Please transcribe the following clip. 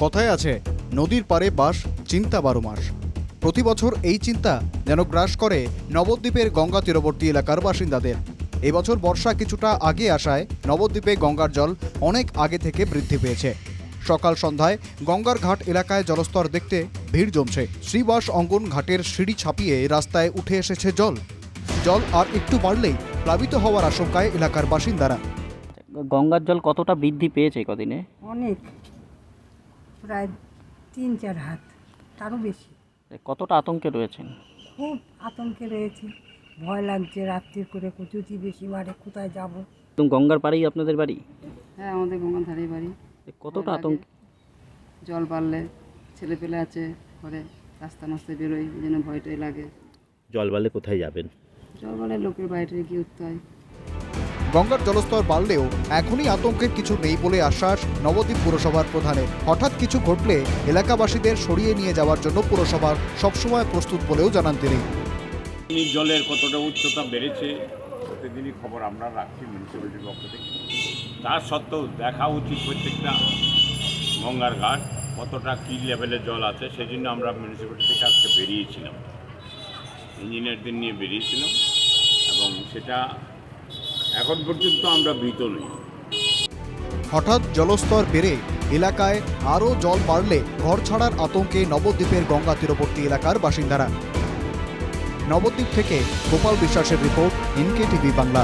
কথায় আছে, নদীর পারে বাস, চিন্তা 12 মাস। প্রতি বছর এই চিন্তা যেন গ্রাস করে নবদ্বীপের গঙ্গা তীরবর্তী এলাকার বাসিন্দাদের। এবছর বর্ষা কিছুটা আগে আসায় নবদ্বীপে গঙ্গার জল অনেক আগে থেকে বৃদ্ধি পেয়েছে। সকাল সন্ধ্যায় গঙ্গার ঘাট এলাকায় জলস্তর দেখতে ভিড় জমছে। শ্রীবাস অঙ্গন ঘাটের সিঁড়ি ছাপিয়ে রাস্তায় উঠে এসেছে জল। জল আর একটু বাড়লেই প্লাবিত হওয়ার আশঙ্কায় এলাকার বাসিন্দারা। গঙ্গার জল কতটা বৃদ্ধি পেয়েছে কদিনে? অনেক, প্রায় 3-4 হাত, তারও বেশি। কতটা আতঙ্কে রয়েছেন? খুব আতঙ্কে রয়েছে, ভয় লাগছে রাত্রি করে, যদি বেশি বাড়ে কোথায় যাব। গঙ্গার পাড়েই আপনাদের বাড়ি? হ্যাঁ, আমাদের গঙ্গার ধারেই বাড়ি। কতটা আতঙ্ক? জল বাড়লে ছেলে পেলে আছে ঘরে, রাস্তা মাস্তে বেরোয়, এই জন্য ভয়টাই লাগে। জল বাড়লে কোথায় যাবেন? জল বাড়লে লোকের বাইরে গিয়ে উঠতে হয়। গঙ্গার জলস্তর বাড়লেও এখনই আতঙ্কের কিছু নেই বলে আশ্বাস নবদ্বীপ পুরসভার প্রধানের। হঠাৎ কিছু ঘটলে এলাকাবাসীদের সরিয়ে নিয়ে যাওয়ার জন্য পুরসভা সবসময় প্রস্তুত বলেও জানান তিনি। জলের কতটা উচ্চতা বেড়েছে প্রতিদিনই খবর আমরা রাখছি মিউনিসিপ্যালিটির পক্ষ থেকে। তার সত্ত্বেও দেখা উচিত প্রত্যেকটা গঙ্গার ঘাট কতটা কী লেভেলের জল আছে, সেই জন্য আমরা মিউনিসিপ্যালিটি থেকে আজকে বেরিয়েছিলাম, ইঞ্জিনিয়ারদের নিয়ে বেরিয়েছিলাম, এবং সেটা এখন পর্যন্ত আমরা ভীত নই। হঠাৎ জলস্তর বেড়ে এলাকায় আরও জল বাড়লে ঘর ছাড়ার আতঙ্কে নবদ্বীপের গঙ্গা তীরবর্তী এলাকার বাসিন্দারা। নবদ্বীপ থেকে গোপাল বিশ্বাসের রিপোর্ট, NK TV বাংলা।